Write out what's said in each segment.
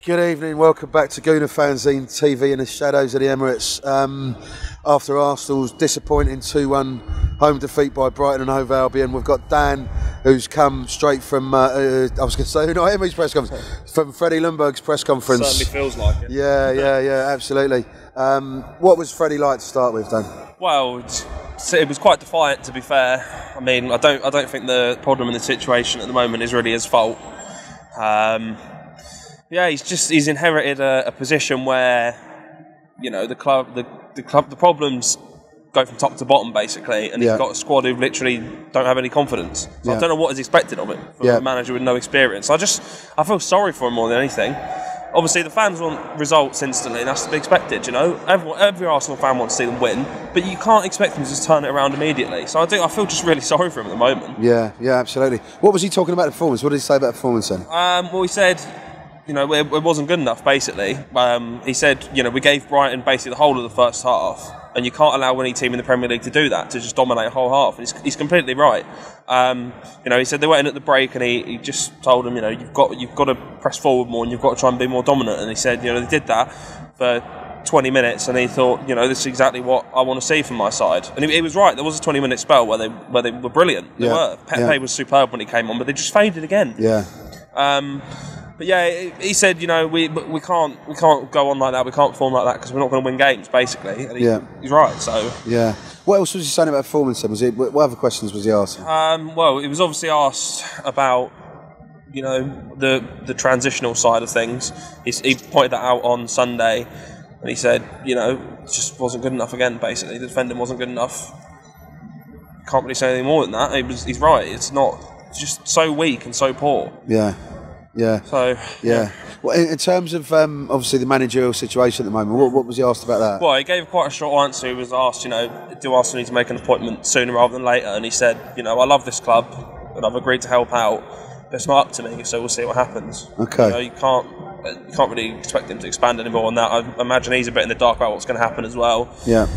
Good evening, welcome back to Gooner Fanzine TV in the shadows of the Emirates. After Arsenal's disappointing 2-1 home defeat by Brighton and Hove Albion, we've got Dan, who's come straight from, I was going to say, not Emery's press conference, from Freddie Lundberg's press conference. Certainly feels like it. Yeah, absolutely. What was Freddie like to start with, Dan? Well, it was quite defiant, to be fair. I mean, I don't think the problem in the situation at the moment is really his fault. Yeah, he's inherited a position where, you know, the problems go from top to bottom basically, and he's got a squad who literally don't have any confidence. So I don't know what is expected of it from a manager with no experience. I feel sorry for him more than anything. Obviously, the fans want results instantly, and that's to be expected. You know, every Arsenal fan wants to see them win, but you can't expect them to just turn it around immediately. So I feel just really sorry for him at the moment. Yeah, absolutely. What was he talking about the performance? What did he say about the performance then? Well, he said, you know, it wasn't good enough, basically. He said, you know, we gave Brighton basically the whole of the first half, and you can't allow any team in the Premier League to do that, to just dominate a whole half. And he's completely right. You know, he said they went in at the break, and he just told them, you know, you've got to press forward more, and you've got to try and be more dominant. And he said, you know, they did that for 20 minutes, and he thought, you know, this is exactly what I want to see from my side. And he was right. There was a 20-minute spell where they were brilliant. They were. Pepe was superb when he came on, but they just faded again. But yeah, he said, you know, we can't go on like that. We can't perform like that because we're not going to win games, basically. And he's right. So what else was he saying about performance then? What other questions was he asking? Well, he was obviously asked about, you know, the transitional side of things. He pointed that out on Sunday, and he said, you know, it just wasn't good enough again. Basically, the defending wasn't good enough. Can't really say anything more than that. He's right. It's just so weak and so poor. So Well, in terms of obviously the managerial situation at the moment, what was he asked about that? Well, he gave quite a short answer. He was asked, you know, do Arsenal need to make an appointment sooner rather than later? And he said, you know, I love this club, and I've agreed to help out, but it's not up to me. So we'll see what happens. Okay. You know, you can't really expect him to expand anymore on that. I imagine he's a bit in the dark about what's going to happen as well. Yeah.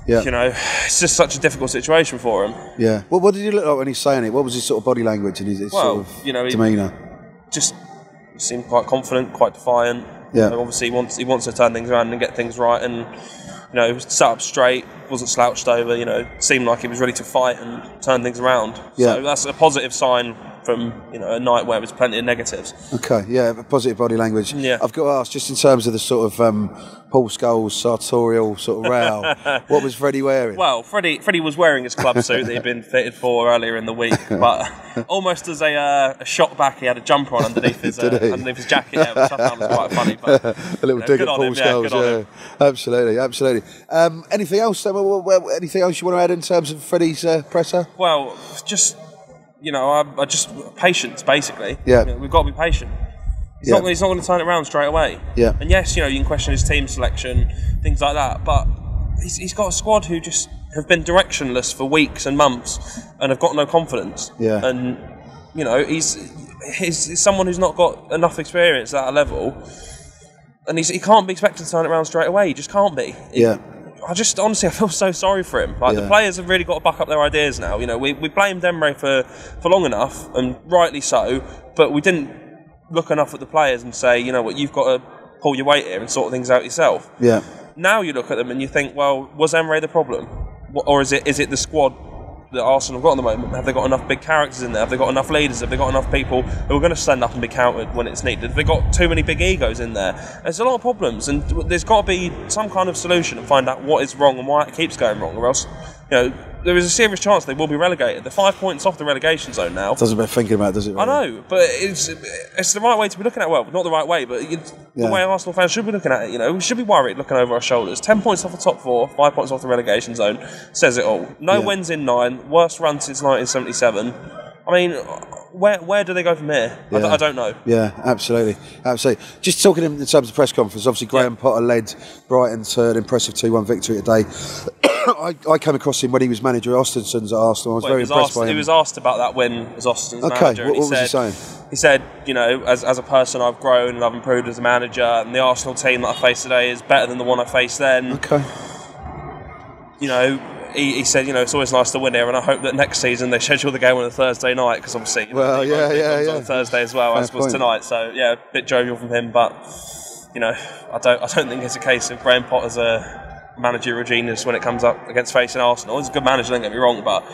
You know, it's just such a difficult situation for him. Yeah. Well, what did he look like when he's saying it? What was his sort of body language and his sort of demeanour? Just seemed quite confident, quite defiant. You know, obviously he wants to turn things around and get things right, and you know, he was sat up straight, wasn't slouched over. You know, seemed like he was ready to fight and turn things around. So that's a positive sign from, you know, a night where there's plenty of negatives. Okay, positive body language. I've got to ask, just in terms of the sort of Paul Scholes sartorial sort of row, what was Freddie wearing? Well, Freddie was wearing his club suit that he'd been fitted for earlier in the week, but almost as a shot back, he had a jumper on underneath his jacket, which I found was quite funny. But, a little dig at Paul Scholes, Absolutely. Anything else? Anything else you want to add in terms of Freddie's presser? Well, just, you know, patience, basically. You know, we've got to be patient. He's not going to turn it around straight away. And yes, you know, you can question his team selection, things like that, but he's got a squad who just have been directionless for weeks and months and have got no confidence. And, you know, he's someone who's not got enough experience at that level, and he can't be expected to turn it around straight away. He just can't be. Honestly, I feel so sorry for him. Like, the players have really got to buck up their ideas now. You know, we blamed Emre for long enough, and rightly so, but we didn't look enough at the players and say, you know what, you've got to pull your weight here and sort things out yourself. Now you look at them and you think, well, was Emre the problem? Or is it the squad that Arsenal have got at the moment? Have they got enough big characters in there? Have they got enough leaders? Have they got enough people who are going to stand up and be counted when it's needed? Have they got too many big egos in there? There's a lot of problems, and there's got to be some kind of solution and find out what is wrong and why it keeps going wrong, or else, you know, there is a serious chance they will be relegated. They're 5 points off the relegation zone now. Doesn't bear thinking about, does it? Really? I know, but it's the right way to be looking at it. Well, not the right way, but the way Arsenal fans should be looking at it. You know, we should be worried looking over our shoulders. 10 points off the top four, 5 points off the relegation zone, says it all. No wins in 9, worst run since 1977. I mean, where do they go from here? I don't know. Absolutely. Just talking in terms of press conference, obviously Graham Potter led Brighton to an impressive 2-1 victory today. I came across him when he was manager at Ostenson's at Arsenal. I was very impressed by him. He was asked about that when as Ostenson's manager. What was he saying? He said, you know, as a person I've grown and I've improved as a manager, and the Arsenal team that I face today is better than the one I faced then. You know, he said, it's always nice to win here, and I hope that next season they schedule the game on a Thursday night, because obviously, on a Thursday as well, as was tonight. So yeah, a bit jovial from him, but I don't think it's a case of Graham Potter's a managerial genius when it comes up against facing Arsenal. He's a good manager, don't get me wrong, but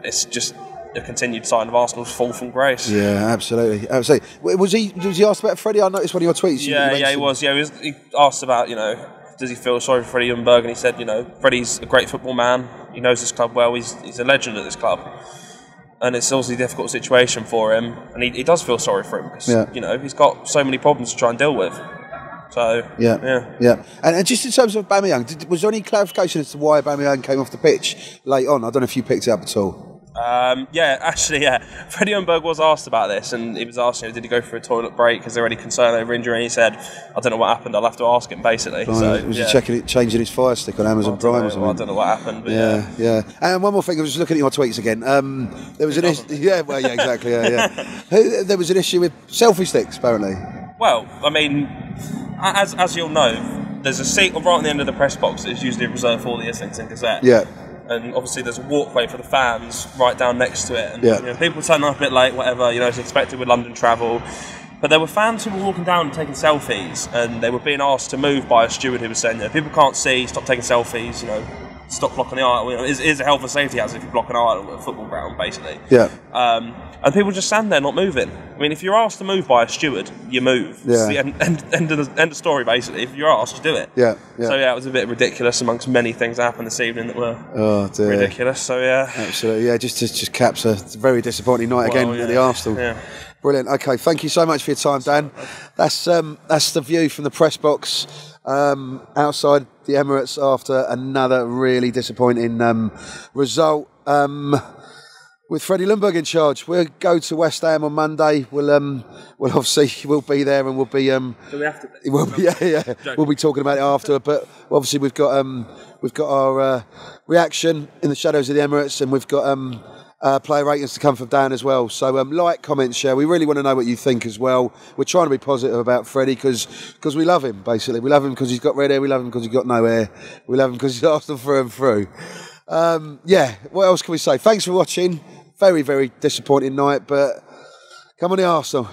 it's just a continued sign of Arsenal's fall from grace. Yeah, absolutely. Was he asked about Freddie? I noticed one of your tweets. He was. He asked about does he feel sorry for Freddie Ljungberg, and he said Freddie's a great football man. He knows this club well. He's a legend at this club, and it's obviously a difficult situation for him, and he does feel sorry for him because he's got so many problems to try and deal with. So yeah. And just in terms of Aubameyang, was there any clarification as to why Aubameyang came off the pitch late on? I don't know if you picked it up at all. Freddie Ljungberg was asked about this, and he was asked, did he go for a toilet break? Is there any concern over injury? And he said, I don't know what happened. I'll have to ask him, basically. Was he changing his Fire Stick on Amazon Prime or something? I don't know what happened. But yeah. And one more thing, I was just looking at your tweets again. There was an issue. Exactly. There was an issue with selfie sticks, apparently. Well, I mean, as you'll know, there's a seat right on the end of the press box that is usually reserved for the Islington Gazette. Yeah. And obviously there's a walkway for the fans right down next to it. And people turn up a bit late, whatever, it's expected with London travel. But there were fans who were walking down and taking selfies, and they were being asked to move by a steward who was saying, people can't see, stop taking selfies, stop blocking the aisle. It's a health and safety hazard if you block an aisle at a football ground, basically. Yeah. And people just stand there not moving. I mean, if you're asked to move by a steward, you move. Yeah. It's the end of story, basically. If you're asked, you do it. Yeah. So it was a bit ridiculous amongst many things that happened this evening that were ridiculous. So absolutely. Yeah, just caps a very disappointing night at the Arsenal. Yeah. Brilliant. Okay, thank you so much for your time, Dan. That's the view from the press box outside the Emirates after another really disappointing result. With Freddie Ljungberg in charge, we'll go to West Ham on Monday. We'll be there, and we'll be. Do we have to be? We'll be talking about it after. But obviously, we've got our reaction in the shadows of the Emirates, and we've got player ratings to come from Dan as well. So like, comment, share. We really want to know what you think as well. We're trying to be positive about Freddie because we love him. Basically, we love him because he's got red hair. We love him because he's got no hair. We love him because he's Arsenal through and through. What else can we say? Thanks for watching. Very, very disappointing night, but come on the Arsenal.